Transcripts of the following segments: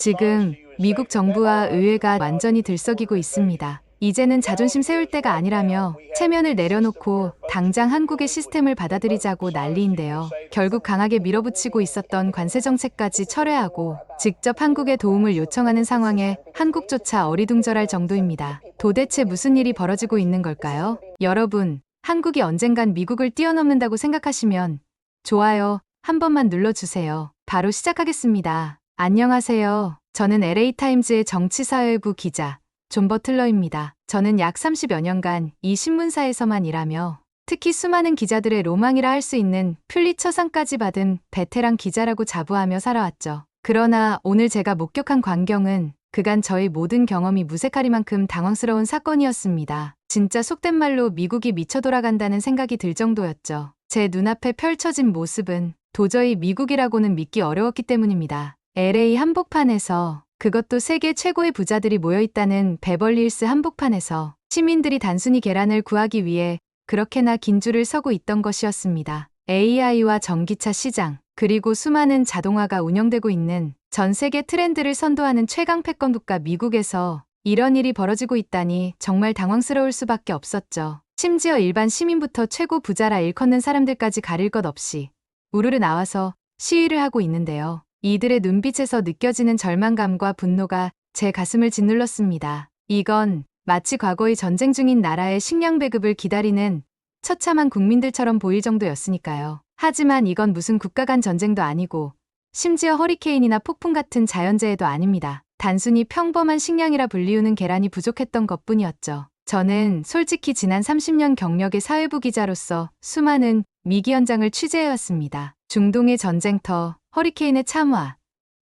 지금 미국 정부와 의회가 완전히 들썩이고 있습니다. 이제는 자존심 세울 때가 아니라며 체면을 내려놓고 당장 한국의 시스템을 받아들이자고 난리인데요. 결국 강하게 밀어붙이고 있었던 관세 정책까지 철회하고 직접 한국의 도움을 요청하는 상황에 한국조차 어리둥절할 정도입니다. 도대체 무슨 일이 벌어지고 있는 걸까요? 여러분, 한국이 언젠간 미국을 뛰어넘는다고 생각하시면 좋아요 한 번만 눌러주세요. 바로 시작하겠습니다. 안녕하세요. 저는 LA타임즈의 정치사회부 기자 존 버틀러입니다. 저는 약 30여 년간 이 신문사에서만 일하며 특히 수많은 기자들의 로망이라 할 수 있는 퓰리처상까지 받은 베테랑 기자라고 자부하며 살아왔죠. 그러나 오늘 제가 목격한 광경은 그간 저의 모든 경험이 무색하리만큼 당황스러운 사건이었습니다. 진짜 속된 말로 미국이 미쳐 돌아간다는 생각이 들 정도였죠. 제 눈앞에 펼쳐진 모습은 도저히 미국이라고는 믿기 어려웠기 때문입니다. LA 한복판에서, 그것도 세계 최고의 부자들이 모여있다는 베벌리힐스 한복판에서 시민들이 단순히 계란을 구하기 위해 그렇게나 긴 줄을 서고 있던 것이었습니다. AI와 전기차 시장, 그리고 수많은 자동화가 운영되고 있는 전 세계 트렌드를 선도하는 최강 패권 국가 미국에서 이런 일이 벌어지고 있다니 정말 당황스러울 수밖에 없었죠. 심지어 일반 시민부터 최고 부자라 일컫는 사람들까지 가릴 것 없이 우르르 나와서 시위를 하고 있는데요. 이들의 눈빛에서 느껴지는 절망감과 분노가 제 가슴을 짓눌렀습니다. 이건 마치 과거의 전쟁 중인 나라의 식량 배급을 기다리는 처참한 국민들처럼 보일 정도였으니까요. 하지만 이건 무슨 국가 간 전쟁도 아니고 심지어 허리케인이나 폭풍 같은 자연재해도 아닙니다. 단순히 평범한 식량이라 불리우는 계란이 부족했던 것뿐이었죠. 저는 솔직히 지난 30년 경력의 사회부 기자로서 수많은 미기 현장을 취재해왔습니다. 중동의 전쟁터, 허리케인의 참화,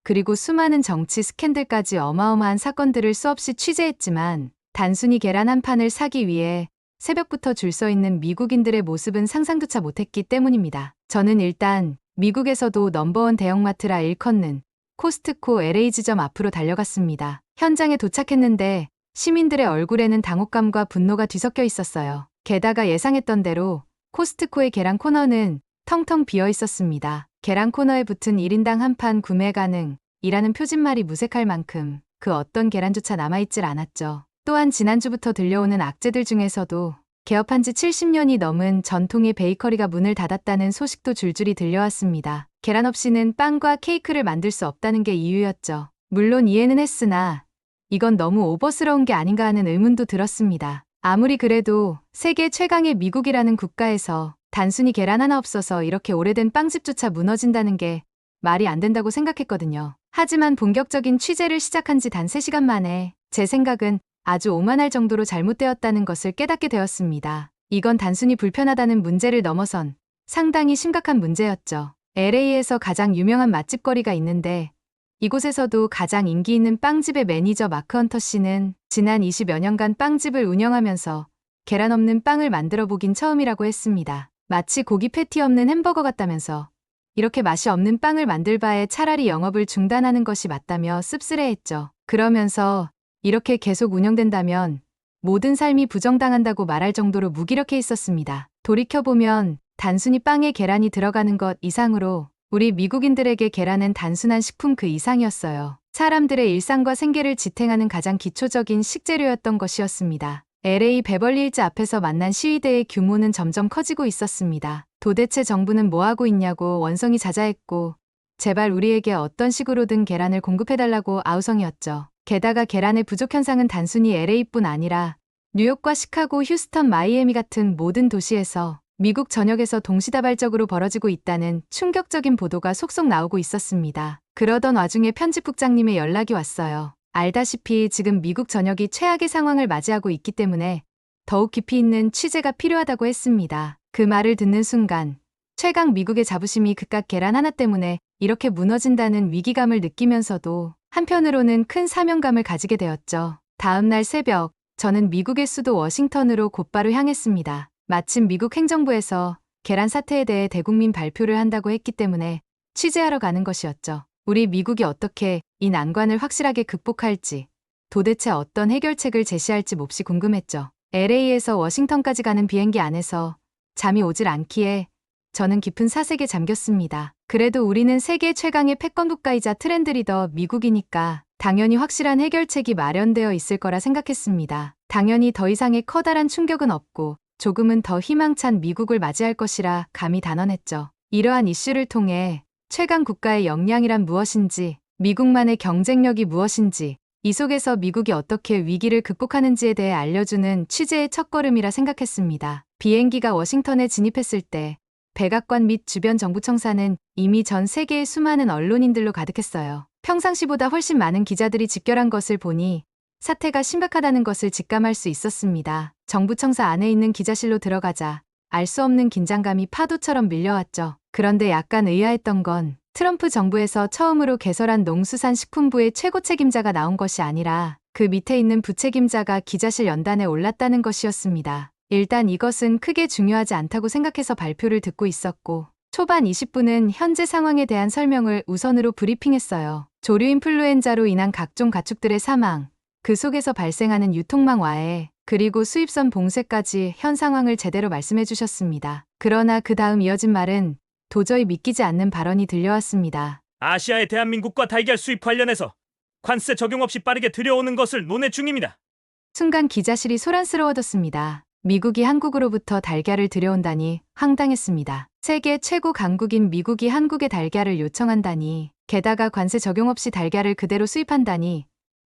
그리고 수많은 정치 스캔들까지 어마어마한 사건들을 수없이 취재했지만 단순히 계란 한 판을 사기 위해 새벽부터 줄 서 있는 미국인들의 모습은 상상조차 못했기 때문입니다. 저는 일단 미국에서도 넘버원 대형마트라 일컫는 코스트코 LA 지점 앞으로 달려갔습니다. 현장에 도착했는데 시민들의 얼굴에는 당혹감과 분노가 뒤섞여 있었어요. 게다가 예상했던 대로 코스트코의 계란 코너는 텅텅 비어 있었습니다. 계란 코너에 붙은 1인당 한 판 구매 가능이라는 표진말이 무색할 만큼 그 어떤 계란조차 남아있질 않았죠. 또한 지난주부터 들려오는 악재들 중에서도 개업한 지 70년이 넘은 전통의 베이커리가 문을 닫았다는 소식도 줄줄이 들려왔습니다. 계란 없이는 빵과 케이크를 만들 수 없다는 게 이유였죠. 물론 이해는 했으나 이건 너무 오버스러운 게 아닌가 하는 의문도 들었습니다. 아무리 그래도 세계 최강의 미국이라는 국가에서 단순히 계란 하나 없어서 이렇게 오래된 빵집조차 무너진다는 게 말이 안 된다고 생각했거든요. 하지만 본격적인 취재를 시작한 지 단 3시간 만에 제 생각은 아주 오만할 정도로 잘못되었다는 것을 깨닫게 되었습니다. 이건 단순히 불편하다는 문제를 넘어선 상당히 심각한 문제였죠. LA에서 가장 유명한 맛집 거리가 있는데 이곳에서도 가장 인기 있는 빵집의 매니저 마크 헌터 씨는 지난 20여 년간 빵집을 운영하면서 계란 없는 빵을 만들어 보긴 처음이라고 했습니다. 마치 고기 패티 없는 햄버거 같다면서 이렇게 맛이 없는 빵을 만들 바에 차라리 영업을 중단하는 것이 맞다며 씁쓸해했죠. 그러면서 이렇게 계속 운영된다면 모든 삶이 부정당한다고 말할 정도로 무기력해 있었습니다. 돌이켜보면 단순히 빵에 계란이 들어가는 것 이상으로 우리 미국인들에게 계란은 단순한 식품 그 이상이었어요. 사람들의 일상과 생계를 지탱하는 가장 기초적인 식재료였던 것이었습니다. LA 베벌리힐즈 앞에서 만난 시위대의 규모는 점점 커지고 있었습니다. 도대체 정부는 뭐하고 있냐고 원성이 자자했고 제발 우리에게 어떤 식으로든 계란을 공급해달라고 아우성이었죠. 게다가 계란의 부족 현상은 단순히 LA뿐 아니라 뉴욕과 시카고, 휴스턴, 마이애미 같은 모든 도시에서 미국 전역에서 동시다발적으로 벌어지고 있다는 충격적인 보도가 속속 나오고 있었습니다. 그러던 와중에 편집국장님의 연락이 왔어요. 알다시피 지금 미국 전역이 최악의 상황을 맞이하고 있기 때문에 더욱 깊이 있는 취재가 필요하다고 했습니다. 그 말을 듣는 순간 최강 미국의 자부심이 그깟 계란 하나 때문에 이렇게 무너진다는 위기감을 느끼면서도 한편으로는 큰 사명감을 가지게 되었죠. 다음 날 새벽, 저는 미국의 수도 워싱턴으로 곧바로 향했습니다. 마침 미국 행정부에서 계란 사태에 대해 대국민 발표를 한다고 했기 때문에 취재하러 가는 것이었죠. 우리 미국이 어떻게 이 난관을 확실하게 극복할지, 도대체 어떤 해결책을 제시할지 몹시 궁금했죠. LA에서 워싱턴까지 가는 비행기 안에서 잠이 오질 않기에 저는 깊은 사색에 잠겼습니다. 그래도 우리는 세계 최강의 패권 국가이자 트렌드 리더 미국이니까 당연히 확실한 해결책이 마련되어 있을 거라 생각했습니다. 당연히 더 이상의 커다란 충격은 없고 조금은 더 희망찬 미국을 맞이할 것이라 감히 단언했죠. 이러한 이슈를 통해 최강 국가의 역량이란 무엇인지, 미국만의 경쟁력이 무엇인지, 이 속에서 미국이 어떻게 위기를 극복하는지에 대해 알려주는 취재의 첫걸음이라 생각했습니다. 비행기가 워싱턴에 진입했을 때 백악관 및 주변 정부청사는 이미 전 세계의 수많은 언론인들로 가득했어요. 평상시보다 훨씬 많은 기자들이 집결한 것을 보니 사태가 심각하다는 것을 직감할 수 있었습니다. 정부청사 안에 있는 기자실로 들어가자 알 수 없는 긴장감이 파도처럼 밀려왔죠. 그런데 약간 의아했던 건 트럼프 정부에서 처음으로 개설한 농수산식품부의 최고 책임자가 나온 것이 아니라 그 밑에 있는 부책임자가 기자실 연단에 올랐다는 것이었습니다. 일단 이것은 크게 중요하지 않다고 생각해서 발표를 듣고 있었고 초반 20분은 현재 상황에 대한 설명을 우선으로 브리핑했어요. 조류 인플루엔자로 인한 각종 가축들의 사망, 그 속에서 발생하는 유통망 와해, 그리고 수입선 봉쇄까지 현 상황을 제대로 말씀해 주셨습니다. 그러나 그 다음 이어진 말은 도저히 믿기지 않는 발언이 들려왔습니다. 아시아의 대한민국과 달걀 수입 관련해서 관세 적용 없이 빠르게 들여오는 것을 논의 중입니다. 순간 기자실이 소란스러워졌습니다. 미국이 한국으로부터 달걀을 들여온다니 황당했습니다. 세계 최고 강국인 미국이 한국에 달걀을 요청한다니, 게다가 관세 적용 없이 달걀을 그대로 수입한다니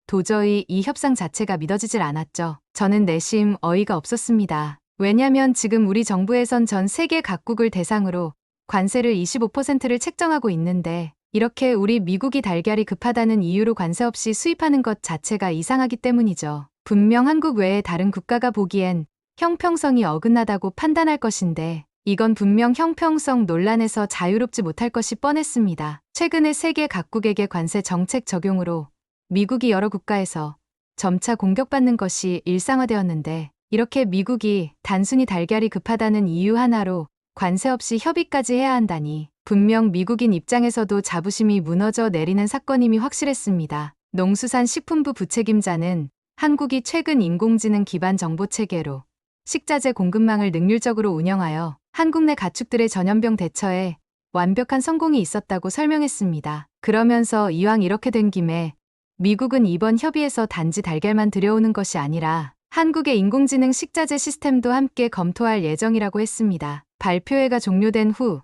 도저히 이 협상 자체가 믿어지질 않았죠. 저는 내심 어이가 없었습니다. 왜냐면 지금 우리 정부에선 전 세계 각국을 대상으로 관세를 25%를 책정하고 있는데 이렇게 우리 미국이 달걀이 급하다는 이유로 관세 없이 수입하는 것 자체가 이상하기 때문이죠. 분명 한국 외의 다른 국가가 보기엔 형평성이 어긋나다고 판단할 것인데 이건 분명 형평성 논란에서 자유롭지 못할 것이 뻔했습니다. 최근에 세계 각국에게 관세 정책 적용으로 미국이 여러 국가에서 점차 공격받는 것이 일상화되었는데 이렇게 미국이 단순히 달걀이 급하다는 이유 하나로 관세 없이 협의까지 해야 한다니 분명 미국인 입장에서도 자부심이 무너져 내리는 사건임이 확실했습니다. 농수산식품부 부책임자는 한국이 최근 인공지능 기반 정보체계로 식자재 공급망을 능률적으로 운영하여 한국 내 가축들의 전염병 대처에 완벽한 성공이 있었다고 설명했습니다. 그러면서 이왕 이렇게 된 김에 미국은 이번 협의에서 단지 달걀만 들여오는 것이 아니라 한국의 인공지능 식자재 시스템도 함께 검토할 예정이라고 했습니다. 발표회가 종료된 후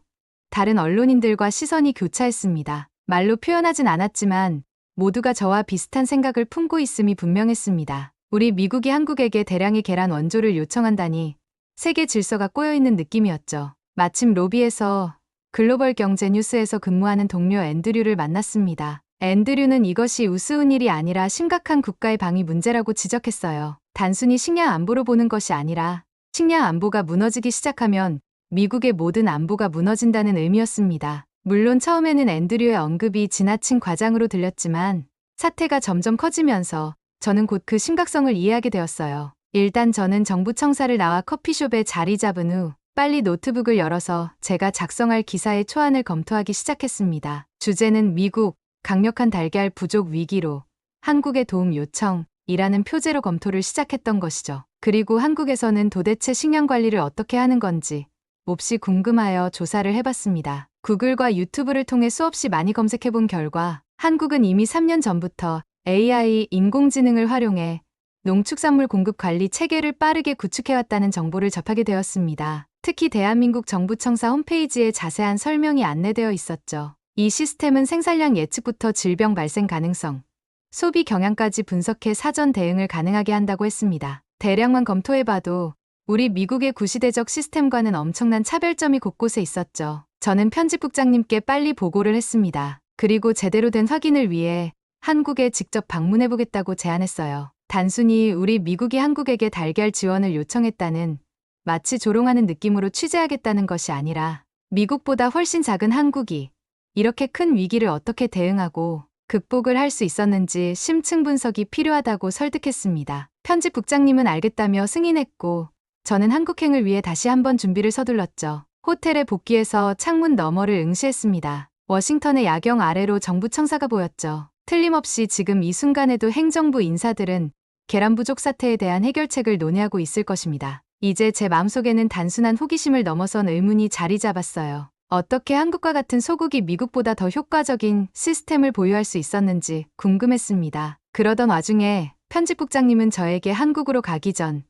다른 언론인들과 시선이 교차했습니다. 말로 표현하진 않았지만 모두가 저와 비슷한 생각을 품고 있음이 분명했습니다. 우리 미국이 한국에게 대량의 계란 원조를 요청한다니 세계 질서가 꼬여있는 느낌이었죠. 마침 로비에서 글로벌 경제 뉴스에서 근무하는 동료 앤드류를 만났습니다. 앤드류는 이것이 우스운 일이 아니라 심각한 국가의 방위 문제라고 지적했어요. 단순히 식량 안보로 보는 것이 아니라 식량 안보가 무너지기 시작하면 미국의 모든 안보가 무너진다는 의미였습니다. 물론 처음에는 앤드류의 언급이 지나친 과장으로 들렸지만 사태가 점점 커지면서 저는 곧 그 심각성을 이해하게 되었어요. 일단 저는 정부청사를 나와 커피숍에 자리 잡은 후 빨리 노트북을 열어서 제가 작성할 기사의 초안을 검토하기 시작했습니다. 주제는 미국, 강력한 달걀 부족 위기로 한국의 도움 요청이라는 표제로 검토를 시작했던 것이죠. 그리고 한국에서는 도대체 식량 관리를 어떻게 하는 건지 몹시 궁금하여 조사를 해봤습니다. 구글과 유튜브를 통해 수없이 많이 검색해본 결과 한국은 이미 3년 전부터 AI 인공지능을 활용해 농축산물 공급 관리 체계를 빠르게 구축해왔다는 정보를 접하게 되었습니다. 특히 대한민국 정부청사 홈페이지에 자세한 설명이 안내되어 있었죠. 이 시스템은 생산량 예측부터 질병 발생 가능성, 소비 경향까지 분석해 사전 대응을 가능하게 한다고 했습니다. 대략만 검토해봐도 우리 미국의 구시대적 시스템과는 엄청난 차별점이 곳곳에 있었죠. 저는 편집국장님께 빨리 보고를 했습니다. 그리고 제대로 된 확인을 위해 한국에 직접 방문해보겠다고 제안했어요. 단순히 우리 미국이 한국에게 달걀 지원을 요청했다는 마치 조롱하는 느낌으로 취재하겠다는 것이 아니라 미국보다 훨씬 작은 한국이 이렇게 큰 위기를 어떻게 대응하고 극복을 할 수 있었는지 심층 분석이 필요하다고 설득했습니다. 편집국장님은 알겠다며 승인했고 저는 한국행을 위해 다시 한번 준비를 서둘렀죠. 호텔에 복귀해서 창문 너머를 응시했습니다. 워싱턴의 야경 아래로 정부청사가 보였죠. 틀림없이 지금 이 순간에도 행정부 인사들은 계란 부족 사태에 대한 해결책을 논의하고 있을 것입니다. 이제 제 마음속에는 단순한 호기심을 넘어선 의문이 자리 잡았어요. 어떻게 한국과 같은 소국이 미국보다 더 효과적인 시스템을 보유할 수 있었는지 궁금했습니다. 그러던 와중에 편집국장님은 저에게 한국으로 가기 전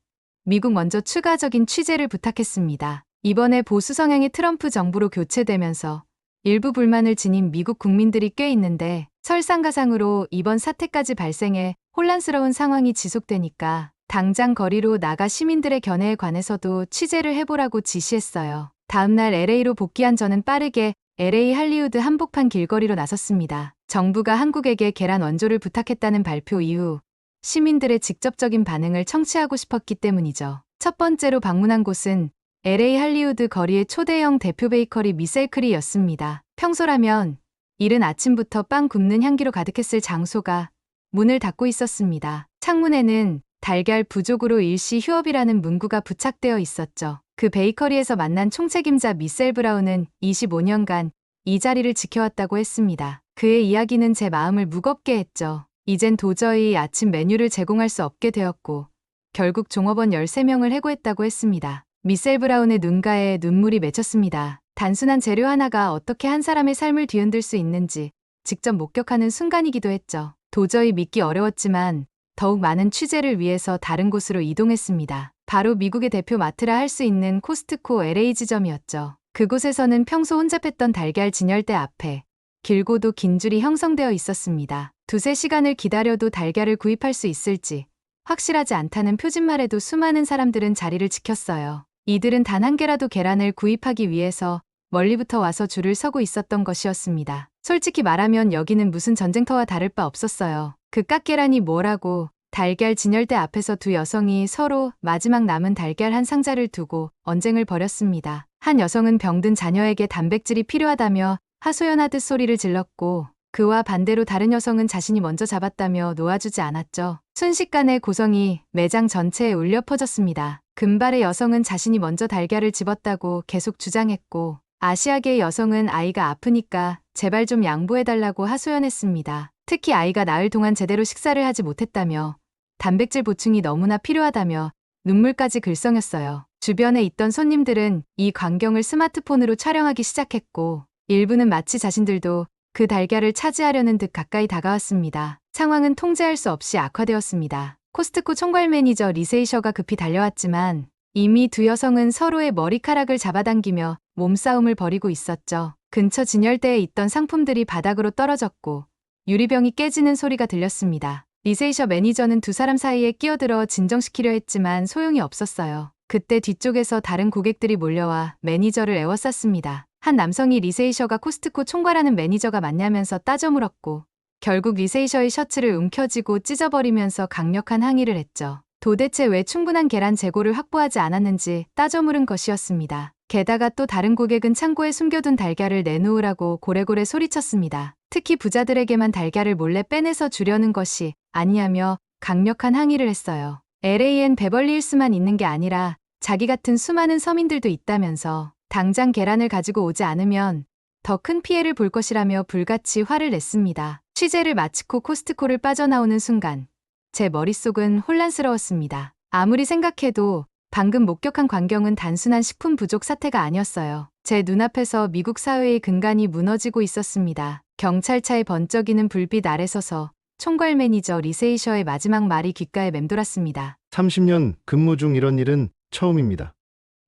미국 먼저 추가적인 취재를 부탁했습니다. 이번에 보수 성향의 트럼프 정부로 교체되면서 일부 불만을 지닌 미국 국민들이 꽤 있는데 설상가상으로 이번 사태까지 발생해 혼란스러운 상황이 지속되니까 당장 거리로 나가 시민들의 견해에 관해서도 취재를 해보라고 지시했어요. 다음날 LA로 복귀한 저는 빠르게 LA 할리우드 한복판 길거리로 나섰습니다. 정부가 한국에게 계란 원조를 부탁했다는 발표 이후 시민들의 직접적인 반응을 청취하고 싶었기 때문이죠. 첫 번째로 방문한 곳은 LA 할리우드 거리의 초대형 대표 베이커리 미셀크리였습니다. 평소라면 이른 아침부터 빵 굽는 향기로 가득했을 장소가 문을 닫고 있었습니다. 창문에는 달걀 부족으로 일시 휴업이라는 문구가 부착되어 있었죠. 그 베이커리에서 만난 총책임자 미셀 브라운은 25년간 이 자리를 지켜왔다고 했습니다. 그의 이야기는 제 마음을 무겁게 했죠. 이젠 도저히 아침 메뉴를 제공할 수 없게 되었고 결국 종업원 13명을 해고했다고 했습니다. 미셀 브라운의 눈가에 눈물이 맺혔습니다. 단순한 재료 하나가 어떻게 한 사람의 삶을 뒤흔들 수 있는지 직접 목격하는 순간이기도 했죠. 도저히 믿기 어려웠지만 더욱 많은 취재를 위해서 다른 곳으로 이동했습니다. 바로 미국의 대표 마트라 할 수 있는 코스트코 LA 지점이었죠. 그곳에서는 평소 혼잡했던 달걀 진열대 앞에 길고도 긴 줄이 형성되어 있었습니다. 두세 시간을 기다려도 달걀을 구입할 수 있을지 확실하지 않다는 표진말에도 수많은 사람들은 자리를 지켰어요. 이들은 단 한 개라도 계란을 구입하기 위해서 멀리부터 와서 줄을 서고 있었던 것이었습니다. 솔직히 말하면 여기는 무슨 전쟁터와 다를 바 없었어요. 그깟 계란이 뭐라고. 달걀 진열대 앞에서 두 여성이 서로 마지막 남은 달걀 한 상자를 두고 언쟁을 벌였습니다. 한 여성은 병든 자녀에게 단백질이 필요하다며 하소연하듯 소리를 질렀고 그와 반대로 다른 여성은 자신이 먼저 잡았다며 놓아주지 않았죠. 순식간에 고성이 매장 전체에 울려 퍼졌습니다. 금발의 여성은 자신이 먼저 달걀을 집었다고 계속 주장했고 아시아계의 여성은 아이가 아프니까 제발 좀 양보해달라고 하소연했습니다. 특히 아이가 나흘 동안 제대로 식사를 하지 못했다며 단백질 보충이 너무나 필요하다며 눈물까지 글썽였어요. 주변에 있던 손님들은 이 광경을 스마트폰으로 촬영하기 시작했고 일부는 마치 자신들도 그 달걀을 차지하려는 듯 가까이 다가왔습니다. 상황은 통제할 수 없이 악화되었습니다. 코스트코 총괄 매니저 리세이셔가 급히 달려왔지만 이미 두 여성은 서로의 머리카락을 잡아당기며 몸싸움을 벌이고 있었죠. 근처 진열대에 있던 상품들이 바닥으로 떨어졌고 유리병이 깨지는 소리가 들렸습니다. 리세이셔 매니저는 두 사람 사이에 끼어들어 진정시키려 했지만 소용이 없었어요. 그때 뒤쪽에서 다른 고객들이 몰려와 매니저를 에워쌌습니다. 한 남성이 리세이셔가 코스트코 총괄하는 매니저가 맞냐면서 따져 물었고 결국 리세이셔의 셔츠를 움켜쥐고 찢어버리면서 강력한 항의를 했죠. 도대체 왜 충분한 계란 재고를 확보하지 않았는지 따져 물은 것이었습니다. 게다가 또 다른 고객은 창고에 숨겨둔 달걀을 내놓으라고 고래고래 소리쳤습니다. 특히 부자들에게만 달걀을 몰래 빼내서 주려는 것이 아니냐며 강력한 항의를 했어요. LA엔 베벌리힐스만 있는 게 아니라 자기 같은 수많은 서민들도 있다면서 당장 계란을 가지고 오지 않으면 더 큰 피해를 볼 것이라며 불같이 화를 냈습니다. 취재를 마치고 코스트코를 빠져나오는 순간 제 머릿속은 혼란스러웠습니다. 아무리 생각해도 방금 목격한 광경은 단순한 식품 부족 사태가 아니었어요. 제 눈앞에서 미국 사회의 근간이 무너지고 있었습니다. 경찰차에 번쩍이는 불빛 아래 서서 총괄 매니저 리세이셔의 마지막 말이 귓가에 맴돌았습니다. 30년 근무 중 이런 일은 처음입니다.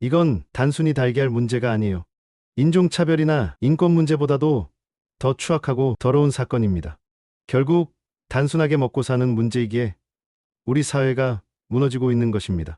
이건 단순히 달걀 문제가 아니에요. 인종차별이나 인권 문제보다도 더 추악하고 더러운 사건입니다. 결국 단순하게 먹고 사는 문제이기에 우리 사회가 무너지고 있는 것입니다.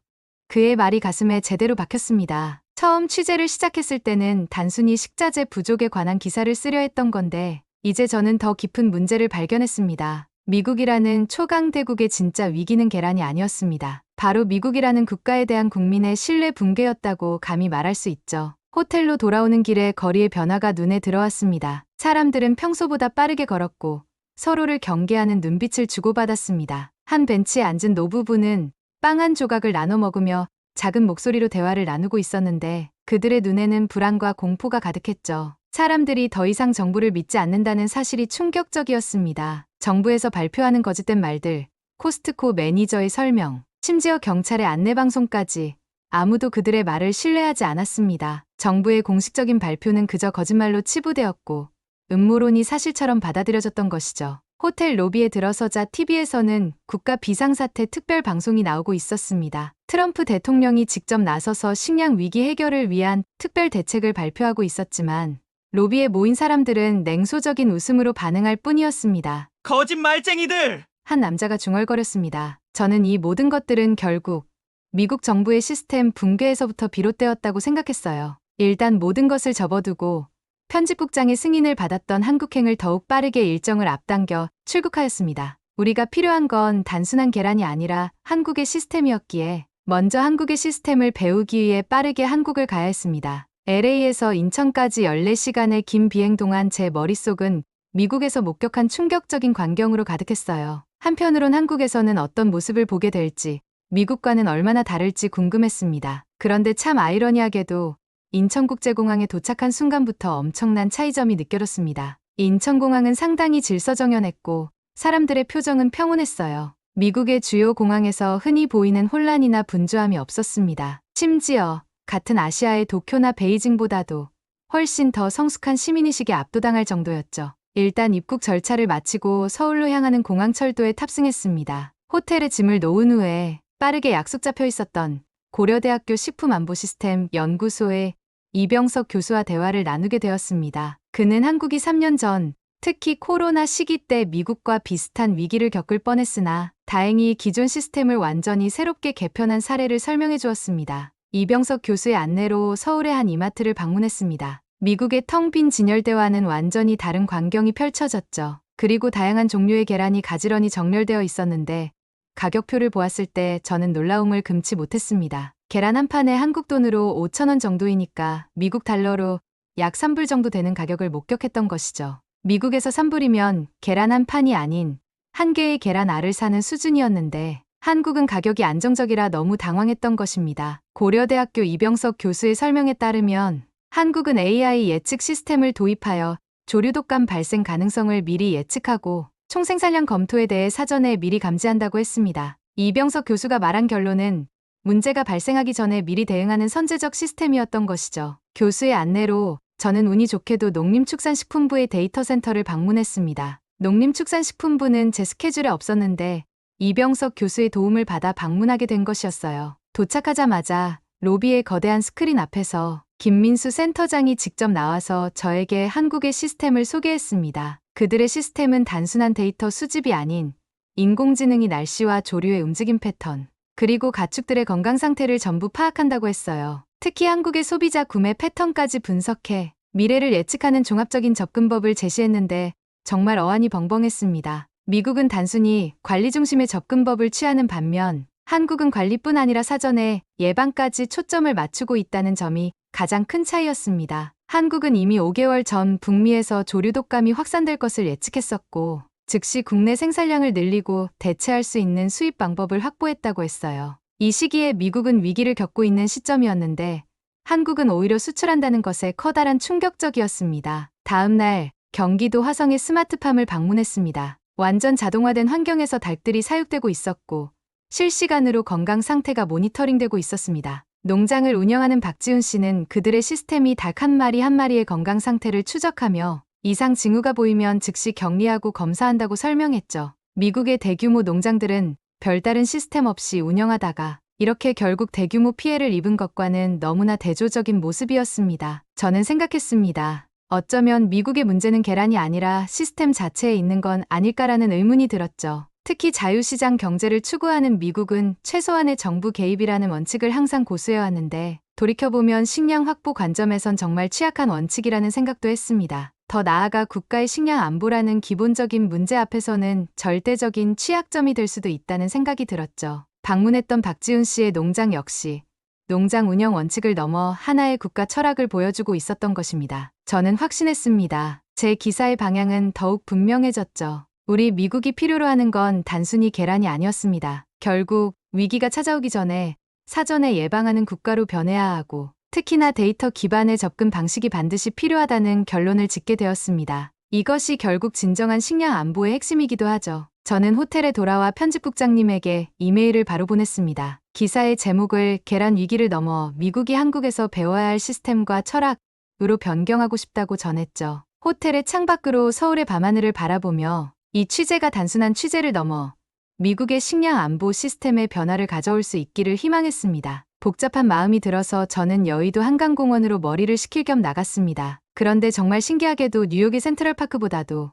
그의 말이 가슴에 제대로 박혔습니다. 처음 취재를 시작했을 때는 단순히 식자재 부족에 관한 기사를 쓰려 했던 건데 이제 저는 더 깊은 문제를 발견했습니다. 미국이라는 초강대국의 진짜 위기는 계란이 아니었습니다. 바로 미국이라는 국가에 대한 국민의 신뢰 붕괴였다고 감히 말할 수 있죠. 호텔로 돌아오는 길에 거리의 변화가 눈에 들어왔습니다. 사람들은 평소보다 빠르게 걸었고 서로를 경계하는 눈빛을 주고받았습니다. 한 벤치에 앉은 노부부는 빵 한 조각을 나눠 먹으며 작은 목소리로 대화를 나누고 있었는데 그들의 눈에는 불안과 공포가 가득했죠. 사람들이 더 이상 정부를 믿지 않는다는 사실이 충격적이었습니다. 정부에서 발표하는 거짓된 말들, 코스트코 매니저의 설명, 심지어 경찰의 안내방송까지 아무도 그들의 말을 신뢰하지 않았습니다. 정부의 공식적인 발표는 그저 거짓말로 치부되었고 음모론이 사실처럼 받아들여졌던 것이죠. 호텔 로비에 들어서자 TV에서는 국가 비상사태 특별 방송이 나오고 있었습니다. 트럼프 대통령이 직접 나서서 식량 위기 해결을 위한 특별 대책을 발표하고 있었지만 로비에 모인 사람들은 냉소적인 웃음으로 반응할 뿐이었습니다. 거짓말쟁이들! 한 남자가 중얼거렸습니다. 저는 이 모든 것들은 결국 미국 정부의 시스템 붕괴에서부터 비롯되었다고 생각했어요. 일단 모든 것을 접어두고 편집국장의 승인을 받았던 한국행을 더욱 빠르게 일정을 앞당겨 출국하였습니다. 우리가 필요한 건 단순한 계란이 아니라 한국의 시스템이었기에 먼저 한국의 시스템을 배우기 위해 빠르게 한국을 가야 했습니다. LA에서 인천까지 14시간의 긴 비행 동안 제 머릿속은 미국에서 목격한 충격적인 광경으로 가득했어요. 한편으론 한국에서는 어떤 모습을 보게 될지, 미국과는 얼마나 다를지 궁금했습니다. 그런데 참 아이러니하게도 인천국제공항에 도착한 순간부터 엄청난 차이점이 느껴졌습니다. 인천공항은 상당히 질서정연했고 사람들의 표정은 평온했어요. 미국의 주요 공항에서 흔히 보이는 혼란이나 분주함이 없었습니다. 심지어 같은 아시아의 도쿄나 베이징보다도 훨씬 더 성숙한 시민의식에 압도당할 정도였죠. 일단 입국 절차를 마치고 서울로 향하는 공항철도에 탑승했습니다. 호텔에 짐을 놓은 후에 빠르게 약속 잡혀 있었던 고려대학교 식품안보시스템 연구소의 이병석 교수와 대화를 나누게 되었습니다. 그는 한국이 3년 전 특히 코로나 시기 때 미국과 비슷한 위기를 겪을 뻔했으나 다행히 기존 시스템을 완전히 새롭게 개편한 사례를 설명해 주었습니다. 이병석 교수의 안내로 서울의 한 이마트를 방문했습니다. 미국의 텅 빈 진열대와는 완전히 다른 광경이 펼쳐졌죠. 그리고 다양한 종류의 계란이 가지런히 정렬되어 있었는데 가격표를 보았을 때 저는 놀라움을 금치 못했습니다. 계란 한 판에 한국 돈으로 5,000원 정도이니까 미국 달러로 약 3불 정도 되는 가격을 목격했던 것이죠. 미국에서 3불이면 계란 한 판이 아닌 한 개의 계란 알을 사는 수준이었는데 한국은 가격이 안정적이라 너무 당황했던 것입니다. 고려대학교 이병석 교수의 설명에 따르면 한국은 AI 예측 시스템을 도입하여 조류독감 발생 가능성을 미리 예측하고 총생산량 검토에 대해 사전에 미리 감지한다고 했습니다. 이병석 교수가 말한 결론은 문제가 발생하기 전에 미리 대응하는 선제적 시스템이었던 것이죠. 교수의 안내로 저는 운이 좋게도 농림축산식품부의 데이터 센터를 방문했습니다. 농림축산식품부는 제 스케줄에 없었는데 이병석 교수의 도움을 받아 방문하게 된 것이었어요. 도착하자마자 로비의 거대한 스크린 앞에서 김민수 센터장이 직접 나와서 저에게 한국의 시스템을 소개했습니다. 그들의 시스템은 단순한 데이터 수집이 아닌 인공지능이 날씨와 조류의 움직임 패턴, 그리고 가축들의 건강 상태를 전부 파악한다고 했어요. 특히 한국의 소비자 구매 패턴까지 분석해 미래를 예측하는 종합적인 접근법을 제시했는데 정말 어안이 벙벙했습니다. 미국은 단순히 관리 중심의 접근법을 취하는 반면 한국은 관리뿐 아니라 사전에 예방까지 초점을 맞추고 있다는 점이 가장 큰 차이였습니다. 한국은 이미 5개월 전 북미에서 조류독감이 확산될 것을 예측했었고 즉시 국내 생산량을 늘리고 대체할 수 있는 수입 방법을 확보했다고 했어요. 이 시기에 미국은 위기를 겪고 있는 시점이었는데 한국은 오히려 수출한다는 것에 커다란 충격적이었습니다. 다음 날 경기도 화성의 스마트팜을 방문했습니다. 완전 자동화된 환경에서 닭들이 사육되고 있었고 실시간으로 건강 상태가 모니터링되고 있었습니다. 농장을 운영하는 박지훈 씨는 그들의 시스템이 닭 한 마리 한 마리의 건강 상태를 추적하며 이상 징후가 보이면 즉시 격리하고 검사한다고 설명했죠. 미국의 대규모 농장들은 별다른 시스템 없이 운영하다가 이렇게 결국 대규모 피해를 입은 것과는 너무나 대조적인 모습이었습니다. 저는 생각했습니다. 어쩌면 미국의 문제는 계란이 아니라 시스템 자체에 있는 건 아닐까라는 의문이 들었죠. 특히 자유시장 경제를 추구하는 미국은 최소한의 정부 개입이라는 원칙을 항상 고수해왔는데 돌이켜보면 식량 확보 관점에선 정말 취약한 원칙이라는 생각도 했습니다. 더 나아가 국가의 식량 안보라는 기본적인 문제 앞에서는 절대적인 취약점이 될 수도 있다는 생각이 들었죠. 방문했던 박지훈 씨의 농장 역시 농장 운영 원칙을 넘어 하나의 국가 철학을 보여주고 있었던 것입니다. 저는 확신했습니다. 제 기사의 방향은 더욱 분명해졌죠. 우리 미국이 필요로 하는 건 단순히 계란이 아니었습니다. 결국 위기가 찾아오기 전에 사전에 예방하는 국가로 변해야 하고 특히나 데이터 기반의 접근 방식이 반드시 필요하다는 결론을 짓게 되었습니다. 이것이 결국 진정한 식량 안보의 핵심이기도 하죠. 저는 호텔에 돌아와 편집국장님에게 이메일을 바로 보냈습니다. 기사의 제목을 계란 위기를 넘어 미국이 한국에서 배워야 할 시스템과 철학으로 변경하고 싶다고 전했죠. 호텔의 창밖으로 서울의 밤하늘을 바라보며 이 취재가 단순한 취재를 넘어 미국의 식량 안보 시스템의 변화를 가져올 수 있기를 희망했습니다. 복잡한 마음이 들어서 저는 여의도 한강공원으로 머리를 식힐 겸 나갔습니다. 그런데 정말 신기하게도 뉴욕의 센트럴파크보다도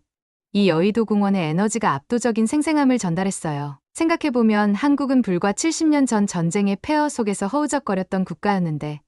이 여의도 공원의 에너지가 압도적인 생생함을 전달했어요. 생각해보면 한국은 불과 70년 전 전쟁의 폐허 속에서 허우적거렸던 국가였는데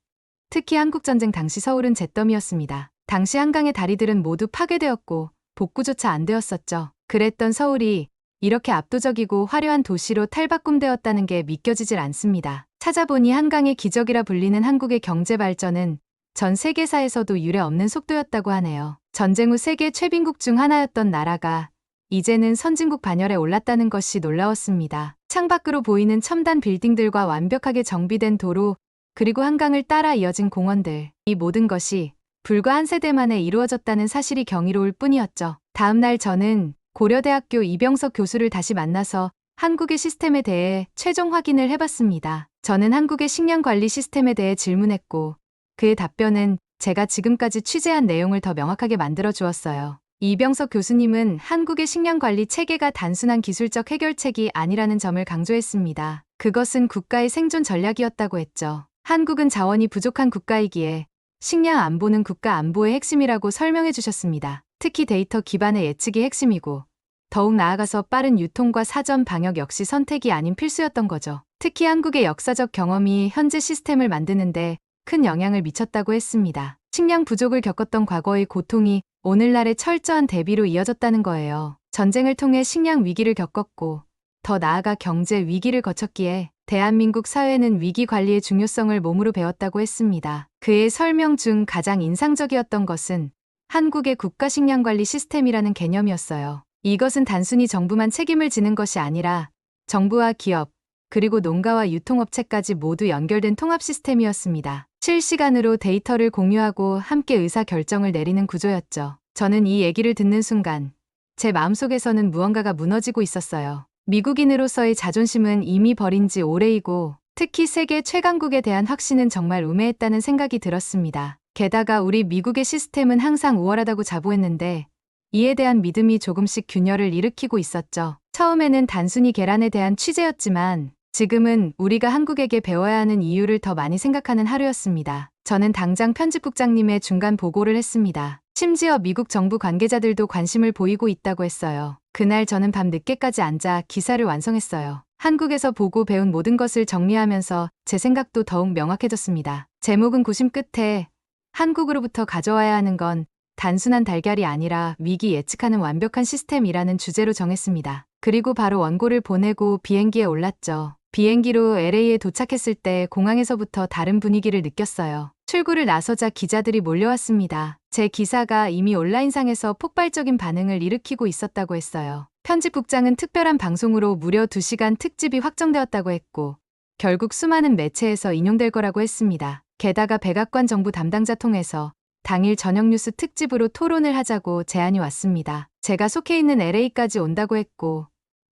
특히 한국전쟁 당시 서울은 잿더미였습니다. 당시 한강의 다리들은 모두 파괴되었고 복구조차 안 되었었죠. 그랬던 서울이 이렇게 압도적이고 화려한 도시로 탈바꿈되었다는 게 믿겨지질 않습니다. 찾아보니 한강의 기적이라 불리는 한국의 경제 발전은 전 세계사에서도 유례없는 속도였다고 하네요. 전쟁 후 세계 최빈국 중 하나였던 나라가 이제는 선진국 반열에 올랐다는 것이 놀라웠습니다. 창밖으로 보이는 첨단 빌딩들과 완벽하게 정비된 도로, 그리고 한강을 따라 이어진 공원들, 이 모든 것이 불과 한 세대 만에 이루어졌다는 사실이 경이로울 뿐이었죠. 다음 날 저는 고려대학교 이병석 교수를 다시 만나서 한국의 시스템에 대해 최종 확인을 해봤습니다. 저는 한국의 식량관리 시스템에 대해 질문했고 그의 답변은 제가 지금까지 취재한 내용을 더 명확하게 만들어 주었어요. 이병석 교수님은 한국의 식량관리 체계가 단순한 기술적 해결책이 아니라는 점을 강조했습니다. 그것은 국가의 생존 전략이었다고 했죠. 한국은 자원이 부족한 국가이기에 식량 안보는 국가 안보의 핵심이라고 설명해 주셨습니다. 특히 데이터 기반의 예측이 핵심이고 더욱 나아가서 빠른 유통과 사전 방역 역시 선택이 아닌 필수였던 거죠. 특히 한국의 역사적 경험이 현재 시스템을 만드는데 큰 영향을 미쳤다고 했습니다. 식량 부족을 겪었던 과거의 고통이 오늘날의 철저한 대비로 이어졌다는 거예요. 전쟁을 통해 식량 위기를 겪었고 더 나아가 경제 위기를 거쳤기에 대한민국 사회는 위기 관리의 중요성을 몸으로 배웠다고 했습니다. 그의 설명 중 가장 인상적이었던 것은 한국의 국가 식량관리 시스템이라는 개념이었어요. 이것은 단순히 정부만 책임을 지는 것이 아니라 정부와 기업, 그리고 농가와 유통업체까지 모두 연결된 통합 시스템이었습니다. 실시간으로 데이터를 공유하고 함께 의사결정을 내리는 구조였죠. 저는 이 얘기를 듣는 순간 제 마음속에서는 무언가가 무너지고 있었어요. 미국인으로서의 자존심은 이미 버린 지 오래이고 특히 세계 최강국에 대한 확신은 정말 우매했다는 생각이 들었습니다. 게다가 우리 미국의 시스템은 항상 우월하다고 자부했는데 이에 대한 믿음이 조금씩 균열을 일으키고 있었죠. 처음에는 단순히 계란에 대한 취재였지만 지금은 우리가 한국에게 배워야 하는 이유를 더 많이 생각하는 하루였습니다. 저는 당장 편집국장님의 중간 보고를 했습니다. 심지어 미국 정부 관계자들도 관심을 보이고 있다고 했어요. 그날 저는 밤 늦게까지 앉아 기사를 완성했어요. 한국에서 보고 배운 모든 것을 정리하면서 제 생각도 더욱 명확해졌습니다. 제목은 고심 끝에 한국으로부터 가져와야 하는 건 단순한 달걀이 아니라 위기 예측하는 완벽한 시스템이라는 주제로 정했습니다. 그리고 바로 원고를 보내고 비행기에 올랐죠. 비행기로 LA에 도착했을 때 공항에서부터 다른 분위기를 느꼈어요. 출구를 나서자 기자들이 몰려왔습니다. 제 기사가 이미 온라인상에서 폭발적인 반응을 일으키고 있었다고 했어요. 편집국장은 특별한 방송으로 무려 2시간 특집이 확정되었다고 했고 결국 수많은 매체에서 인용될 거라고 했습니다. 게다가 백악관 정부 담당자 통해서 당일 저녁 뉴스 특집으로 토론을 하자고 제안이 왔습니다. 제가 속해 있는 LA까지 온다고 했고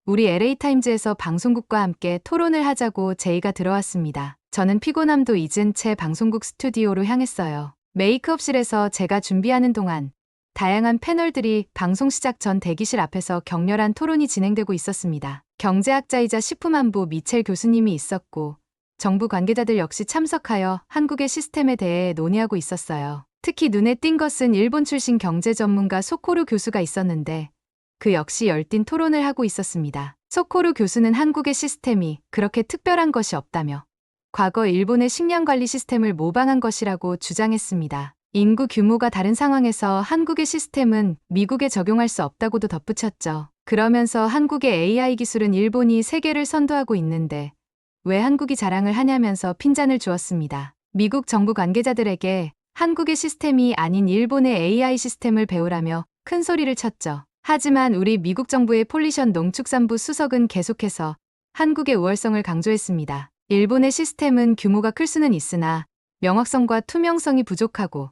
우리 LA타임즈에서 방송국과 함께 토론을 하자고 제의가 들어왔습니다. 저는 피곤함도 잊은 채 방송국 스튜디오로 향했어요. 메이크업실에서 제가 준비하는 동안 다양한 패널들이 방송 시작 전 대기실 앞에서 격렬한 토론이 진행되고 있었습니다. 경제학자이자 식품안보 미첼 교수님이 있었고 정부 관계자들 역시 참석하여 한국의 시스템에 대해 논의하고 있었어요. 특히 눈에 띈 것은 일본 출신 경제 전문가 소코루 교수가 있었는데 그 역시 열띤 토론을 하고 있었습니다. 소코루 교수는 한국의 시스템이 그렇게 특별한 것이 없다며 과거 일본의 식량관리 시스템을 모방한 것이라고 주장했습니다. 인구 규모가 다른 상황에서 한국의 시스템은 미국에 적용할 수 없다고도 덧붙였죠. 그러면서 한국의 AI 기술은 일본이 세계를 선도하고 있는데 왜 한국이 자랑을 하냐면서 핀잔을 주었습니다. 미국 정부 관계자들에게 한국의 시스템이 아닌 일본의 AI 시스템을 배우라며 큰 소리를 쳤죠. 하지만 우리 미국 정부의 폴리션 농축산부 수석은 계속해서 한국의 우월성을 강조했습니다. 일본의 시스템은 규모가 클 수는 있으나 명확성과 투명성이 부족하고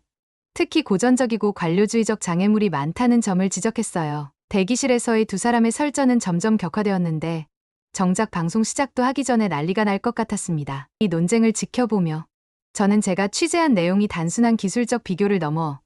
특히 고전적이고 관료주의적 장애물이 많다는 점을 지적했어요. 대기실에서의 두 사람의 설전은 점점 격화되었는데 정작 방송 시작도 하기 전에 난리가 날 것 같았습니다. 이 논쟁을 지켜보며 저는 제가 취재한 내용이 단순한 기술적 비교를 넘어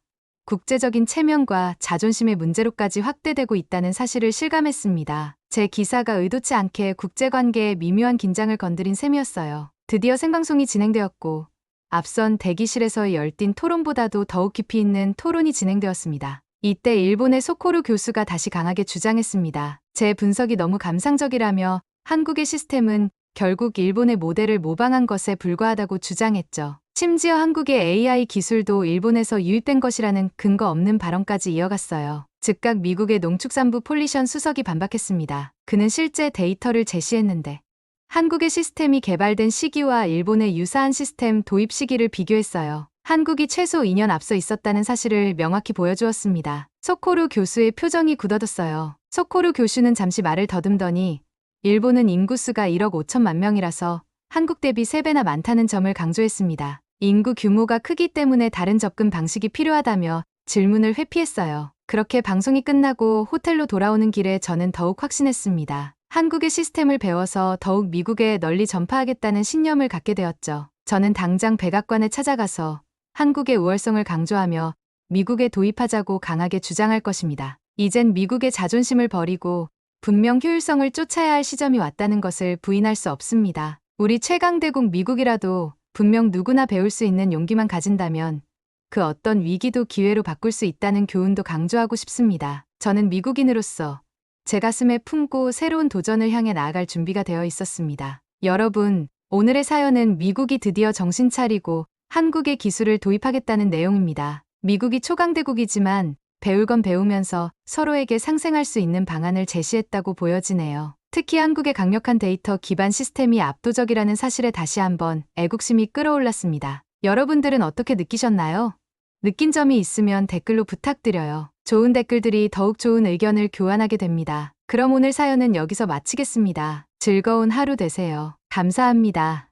국제적인 체면과 자존심의 문제로까지 확대되고 있다는 사실을 실감했습니다. 제 기사가 의도치 않게 국제관계에 미묘한 긴장을 건드린 셈이었어요. 드디어 생방송이 진행되었고 앞선 대기실에서의 열띤 토론보다도 더욱 깊이 있는 토론이 진행되었습니다. 이때 일본의 소코루 교수가 다시 강하게 주장했습니다. 제 분석이 너무 감상적이라며 한국의 시스템은 결국 일본의 모델을 모방한 것에 불과하다고 주장했죠. 심지어 한국의 AI 기술도 일본에서 유입된 것이라는 근거 없는 발언까지 이어갔어요. 즉각 미국의 농축산부 폴리션 수석이 반박했습니다. 그는 실제 데이터를 제시했는데 한국의 시스템이 개발된 시기와 일본의 유사한 시스템 도입 시기를 비교했어요. 한국이 최소 2년 앞서 있었다는 사실을 명확히 보여주었습니다. 소코루 교수의 표정이 굳어졌어요. 소코루 교수는 잠시 말을 더듬더니 일본은 인구수가 1억 5천만 명이라서 한국 대비 3배나 많다는 점을 강조했습니다. 인구 규모가 크기 때문에 다른 접근 방식이 필요하다며 질문을 회피했어요. 그렇게 방송이 끝나고 호텔로 돌아오는 길에 저는 더욱 확신했습니다. 한국의 시스템을 배워서 더욱 미국에 널리 전파하겠다는 신념을 갖게 되었죠. 저는 당장 백악관에 찾아가서 한국의 우월성을 강조하며 미국에 도입하자고 강하게 주장할 것입니다. 이젠 미국의 자존심을 버리고 분명 효율성을 쫓아야 할 시점이 왔다는 것을 부인할 수 없습니다. 우리 최강대국 미국이라도 분명 누구나 배울 수 있는 용기만 가진다면 그 어떤 위기도 기회로 바꿀 수 있다는 교훈도 강조하고 싶습니다. 저는 미국인으로서 제 가슴에 품고 새로운 도전을 향해 나아갈 준비가 되어 있었습니다. 여러분, 오늘의 사연은 미국이 드디어 정신 차리고 한국의 기술을 도입하겠다는 내용입니다. 미국이 초강대국이지만 배울 건 배우면서 서로에게 상생할 수 있는 방안을 제시했다고 보여지네요. 특히 한국의 강력한 데이터 기반 시스템이 압도적이라는 사실에 다시 한번 애국심이 끌어올랐습니다. 여러분들은 어떻게 느끼셨나요? 느낀 점이 있으면 댓글로 부탁드려요. 좋은 댓글들이 더욱 좋은 의견을 교환하게 됩니다. 그럼 오늘 사연은 여기서 마치겠습니다. 즐거운 하루 되세요. 감사합니다.